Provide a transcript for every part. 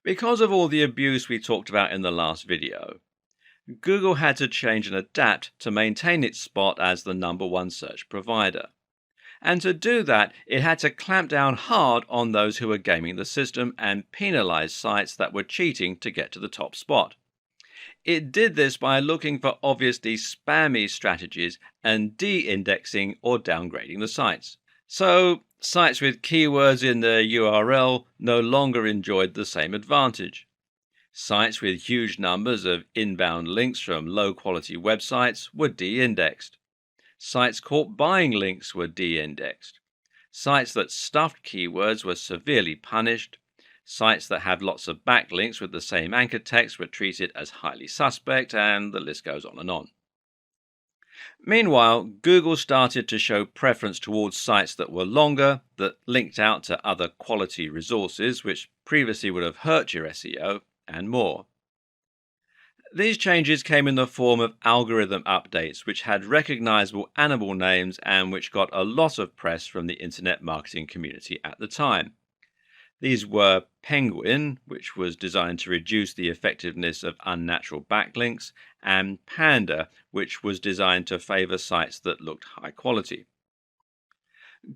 Because of all the abuse we talked about in the last video, Google had to change and adapt to maintain its spot as the #1 search provider. And to do that, it had to clamp down hard on those who were gaming the system and penalize sites that were cheating to get to the top spot. It did this by looking for obviously spammy strategies and de-indexing or downgrading the sites. So, sites with keywords in their URL no longer enjoyed the same advantage. Sites with huge numbers of inbound links from low-quality websites were de-indexed. Sites caught buying links were de-indexed. Sites that stuffed keywords were severely punished. Sites that had lots of backlinks with the same anchor text were treated as highly suspect, and the list goes on and on. Meanwhile, Google started to show preference towards sites that were longer, that linked out to other quality resources which previously would have hurt your SEO, and more. These changes came in the form of algorithm updates which had recognizable animal names and which got a lot of press from the internet marketing community at the time. These were Penguin, which was designed to reduce the effectiveness of unnatural backlinks, and Panda, which was designed to favor sites that looked high quality.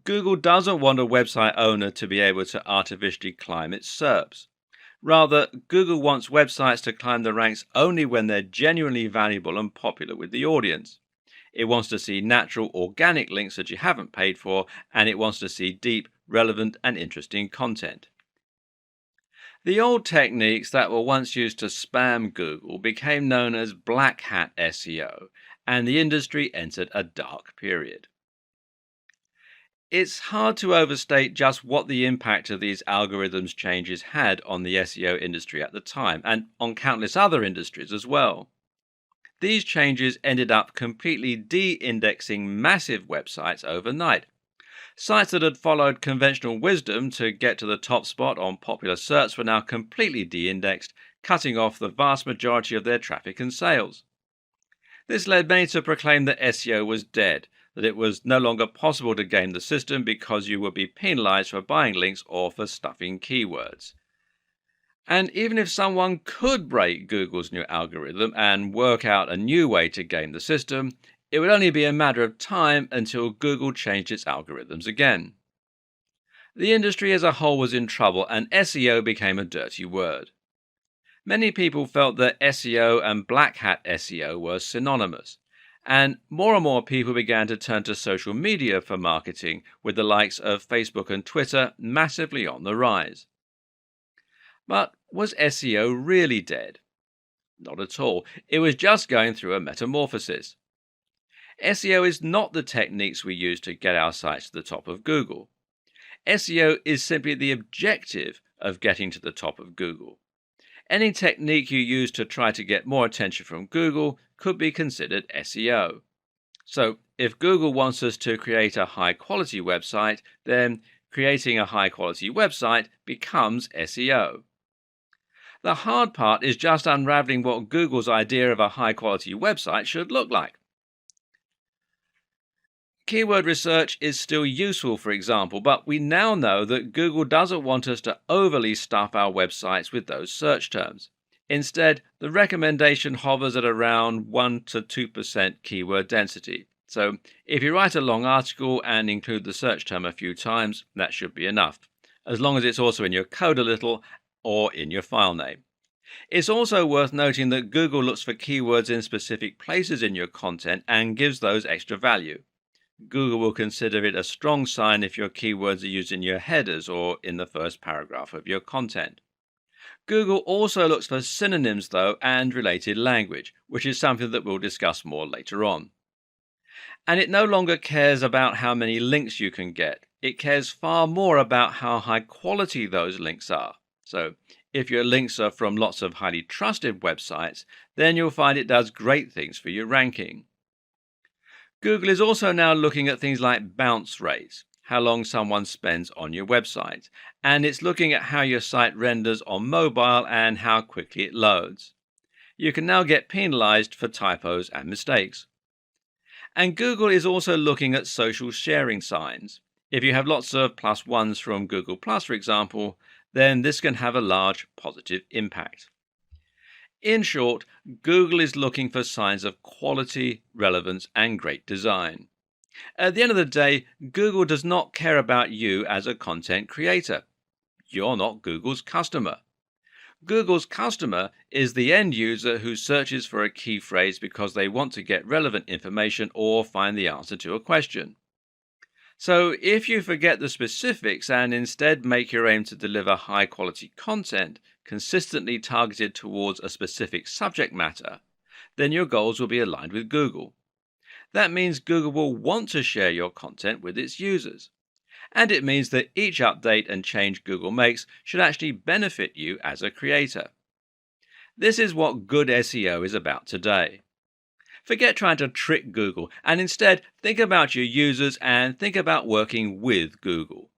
Google doesn't want a website owner to be able to artificially climb its SERPs. Rather, Google wants websites to climb the ranks only when they're genuinely valuable and popular with the audience. It wants to see natural, organic links that you haven't paid for, and it wants to see deep, relevant, and interesting content. The old techniques that were once used to spam Google became known as black hat SEO, and the industry entered a dark period. It's hard to overstate just what the impact of these algorithms changes had on the SEO industry at the time, and on countless other industries as well. These changes ended up completely de-indexing massive websites overnight. Sites that had followed conventional wisdom to get to the top spot on popular search were now completely de-indexed, cutting off the vast majority of their traffic and sales. This led many to proclaim that SEO was dead, that it was no longer possible to game the system because you would be penalized for buying links or for stuffing keywords. And even if someone could break Google's new algorithm and work out a new way to game the system, it would only be a matter of time until Google changed its algorithms again. The industry as a whole was in trouble, and SEO became a dirty word. Many people felt that SEO and black hat SEO were synonymous, and more people began to turn to social media for marketing, with the likes of Facebook and Twitter massively on the rise. But was SEO really dead? Not at all. It was just going through a metamorphosis. SEO is not the techniques we use to get our sites to the top of Google. SEO is simply the objective of getting to the top of Google. Any technique you use to try to get more attention from Google could be considered SEO. So, if Google wants us to create a high-quality website, then creating a high-quality website becomes SEO. The hard part is just unraveling what Google's idea of a high-quality website should look like. Keyword research is still useful, for example, but we now know that Google doesn't want us to overly stuff our websites with those search terms. Instead, the recommendation hovers at around 1 to 2% keyword density. So if you write a long article and include the search term a few times, that should be enough, as long as it's also in your code a little or in your file name. It's also worth noting that Google looks for keywords in specific places in your content and gives those extra value. Google will consider it a strong sign if your keywords are used in your headers or in the first paragraph of your content. Google also looks for synonyms, though, and related language, which is something that we'll discuss more later on. And it no longer cares about how many links you can get. It cares far more about how high quality those links are. So, if your links are from lots of highly trusted websites, then you'll find it does great things for your ranking. Google is also now looking at things like bounce rates, how long someone spends on your website, and it's looking at how your site renders on mobile and how quickly it loads. You can now get penalized for typos and mistakes. And Google is also looking at social sharing signs. If you have lots of +1s from Google+, for example, then this can have a large positive impact. In short, Google is looking for signs of quality, relevance, and great design. At the end of the day, Google does not care about you as a content creator. You're not Google's customer. Google's customer is the end user who searches for a key phrase because they want to get relevant information or find the answer to a question. So, if you forget the specifics and instead make your aim to deliver high quality content consistently targeted towards a specific subject matter, then your goals will be aligned with Google. That means Google will want to share your content with its users. And it means that each update and change Google makes should actually benefit you as a creator. This is what good SEO is about today. Forget trying to trick Google and instead think about your users and think about working with Google.